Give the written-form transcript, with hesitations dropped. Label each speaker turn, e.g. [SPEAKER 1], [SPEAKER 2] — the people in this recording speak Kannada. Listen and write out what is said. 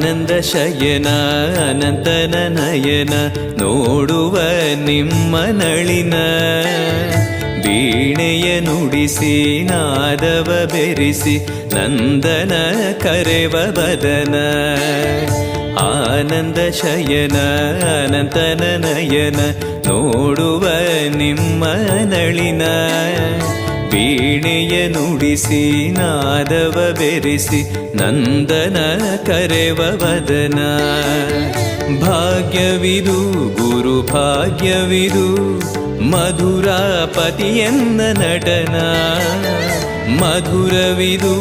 [SPEAKER 1] ಆನಂದ ಶಯನ ಅನಂತನ ನಯನ ನೋಡುವ ನಿಮ್ಮ ನಳಿನ ವೀಣೆಯ ನುಡಿಸಿ ನಾದವ ಬೆರೆಸಿ ನಂದನ ಕರೆವ ಬದನ ಆನಂದ ಶಯನ ಅನಂತನ ನಯನ ನೋಡುವ ನಿಮ್ಮ ನಳಿನ ವೀಣೆಯ ನುಡಿಸಿ ನಾದವ ಬೆರೆಸಿ ನಂದನ ಕರೆವ ವದನ ಭಾಗ್ಯವಿದು ಗುರು ಭಾಗ್ಯವಿದು ಮಧುರಾಪತಿಯನ್ನ ನಟನ ಮಧುರವಿದು